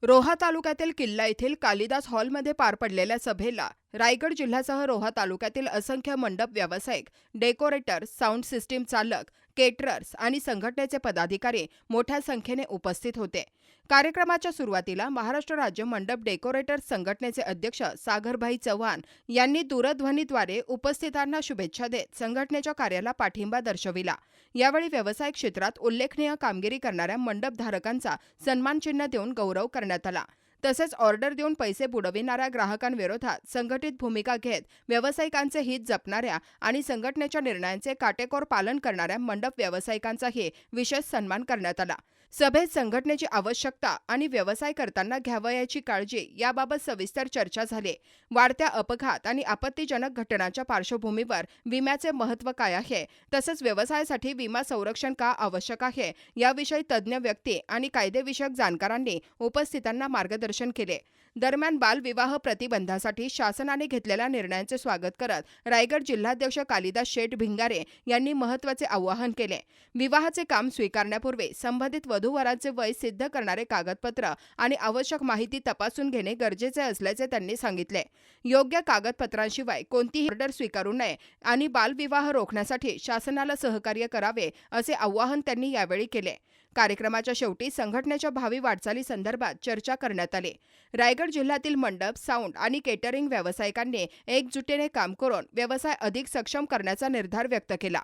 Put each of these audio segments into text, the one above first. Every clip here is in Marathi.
रोहा तालुक्यातील किल्ला येथील कालिदास हॉलमध्ये पार पडलेल्या सभेला रायगड जिल्ह्यासह रोहा तालुक्यातील असंख्य मंडप व्यावसायिक, डेकोरेटर्स, साऊंड सिस्टीम चालक, केटरर्स आणि संघटनेचे पदाधिकारी मोठ्या संख्येने उपस्थित होते। कार्यक्रमाच्या सुरुवातीला महाराष्ट्र राज्य मंडप डेकोरेटर्स संघटनेचे अध्यक्ष सागरभाई चव्हाण यांनी दूरध्वनीद्वारे उपस्थितांना शुभेच्छा देत संघटनेच्या कार्याला पाठिंबा दर्शविला। यावेळी व्यवसाय क्षेत्रात उल्लेखनीय कामगिरी करणाऱ्या मंडपधारकांचा सन्मानचिन्ह देऊन गौरव करण्यात आला। तसेच ऑर्डर देऊन पैसे बुडविणाऱ्या ग्राहकांविरोधात संघटित भूमिका घेत व्यावसायिकांचे हित जपणाऱ्या आणि संघटनेच्या निर्णयांचे काटेकोर पालन करणाऱ्या मंडप व्यावसायिकांचाही विशेष सन्मान करण्यात आला। सभेत संघटनेची आवश्यकता आणि व्यवसाय करताना घ्यावयाची काळजी याबाबत सविस्तर चर्चा झाली। वाढत्या अपघात आणि आपत्तीजनक घटनांच्या पार्श्वभूमीवर विम्याचे महत्त्व काय आहे, तसेच व्यवसायासाठी विमा संरक्षण का आवश्यक आहे याविषयी तज्ज्ञ व्यक्ती आणि कायदेविषयक जाणकारांनी उपस्थितांना मार्गदर्शन केले। दरम्यान बालविवाह प्रतिबंधासाठी शासनाने घेतलेल्या निर्णयांचे स्वागत करत रायगड जिल्हाध्यक्ष कालिदास शेठ भिंगारे यांनी महत्त्वाचे आवाहन केले। विवाहाचे काम स्वीकारण्यापूर्वी संबंधित वधूवरांचे वय सिद्ध करणारे कागदपत्र आणि आवश्यक माहिती तपासून घेणे गरजेचे असल्याचे त्यांनी सांगितले। योग्य कागदपत्रांशिवाय कोणतीही ऑर्डर स्वीकारू नये आणि बालविवाह रोखण्यासाठी शासनाला सहकार्य करावे असे आवाहन त्यांनी यावेळी केले। कार्यक्रमाच्या शेवटी संघटनेच्या भावी वाटचाली संदर्भात चर्चा करण्यात आली। रायगड जिल्ह्यातील मंडप, साऊंड आणि केटरिंग व्यावसायिकांनी एकजुटीने काम करून व्यवसाय अधिक सक्षम करण्याचा निर्धार व्यक्त केला।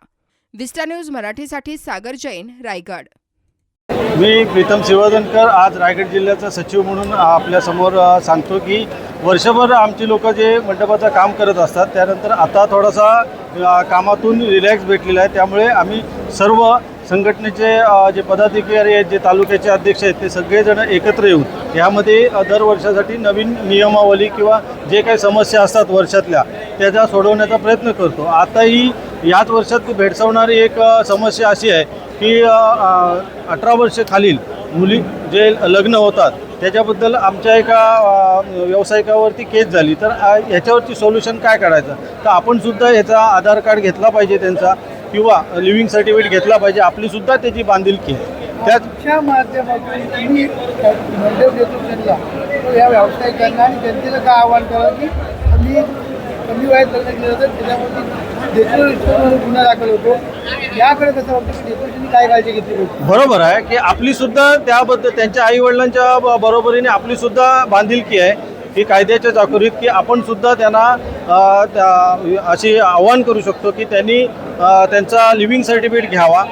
विस्टा न्यूज मराठीसाठी सागर जैन, रायगड। मी प्रीतम शिवदनकर आज रायगड जिल्ह्याचा सचिव म्हणून आपल्या समोर सांगतो की वर्षभर आमची लोक जे मंडपाचं काम करत असतात त्यानंतर आता थोडासा कामातून रिलॅक्स भेटलेला आहे। त्यामुळे आम्ही सर्व संघटनेचे जे पदाधिकारी आहेत, जे तालुक्याचे अध्यक्ष आहेत, ते सगळेजण एकत्र येऊन यामध्ये दरवर्षासाठी नवीन नियमावली किंवा जे काही समस्या असतात वर्षातल्या त्याचा सोडवण्याचा प्रयत्न करतो। आताही याच वर्षात भेडसावणारी एक समस्या अशी आहे की 18 वर्ष खालील मुली जे लग्न होतात त्याच्याबद्दल आमच्या एका व्यावसायिकावरती केस झाली। तर ह्याच्यावरती सोल्युशन काय काढायचं, तर आपण सुद्धा ह्याचा आधार कार्ड घेतला पाहिजे त्यांचा किंवा लिव्हिंग सर्टिफिकेट घेतला पाहिजे, आपली सुद्धा त्याची बांधिलकी त्याच्या माध्यमातून तुम्ही मंडप डेकोरेशनला या व्यावसायिकांना आणि जनतेला काय आव्हान करा की आम्ही कमी वयात लग्न केलं तर त्याच्यामध्ये डेकोरेशनवर गुन्हा दाखल होतो। याकडे कसं वाटतं की डेकोरेशनची काय काळजी घेतली पाहिजे? बरोबर आहे की आपली सुद्धा त्याबद्दल त्यांच्या आई वडिलांच्या बरोबरीने आपली सुद्धा बांधिलकी आहे की कायद्याच्या चाकोरीत की आपण सुद्धा त्यांना अशी आव्हान करू शकतो की त्यांनी त्यांचा लिव्हिंग सर्टिफिकेट घ्यावा,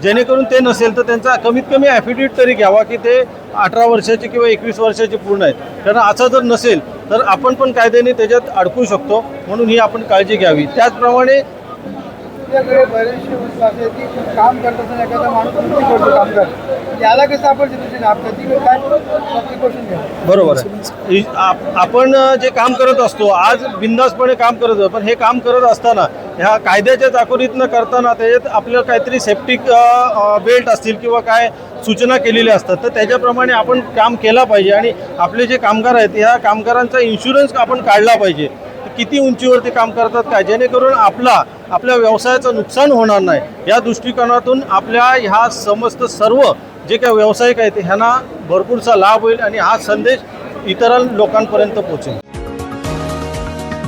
जेणेकरून ते नसेल तर त्यांचा कमीत कमी ॲफिडेविट तरी घ्यावा की ते 18 वर्षाचे किंवा 21 वर्षाचे पूर्ण आहेत। कारण असं जर नसेल तर आपण पण कायद्याने त्याच्यात अडकू शकतो, म्हणून ही आपण काळजी घ्यावी। त्याचप्रमाणे आपल्याकडे बरेचसे वस्तू असे की काम करत असताना एखादा माणूस चुकी करतो काम करतो, याला कसं आपण सिच्युएशन आपल्याती काय प्रिकॉशन घ्या। बरोबर आहे, आपण जे काम करत असतो आज बिंदासपणे काम करत असतो, पण हे काम करत असताना ह्या कायद्याच्या चाकोरीतनं करताना त्याच्यात आपल्याला काहीतरी सेफ्टी बेल्ट असतील किंवा काय सूचना केलेल्या असतात तर त्याच्याप्रमाणे आपण काम केलं पाहिजे। आणि आपले जे कामगार आहेत ह्या कामगारांचा इन्शुरन्स आपण काढला पाहिजे, किती उंचीवरती काम करतात काय, जेणेकरून आपल्या व्यवसायाचं नुकसान होणार नाही। या दृष्टिकोनातून आपल्या ह्या समस्त सर्व जे काही व्यावसायिक आहेत ह्यांना भरपूरसा लाभ होईल आणि हा संदेश इतर लोकांपर्यंत पोहोचेल।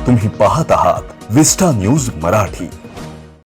तुम्ही पाहत आहात विस्टा न्यूज मराठी।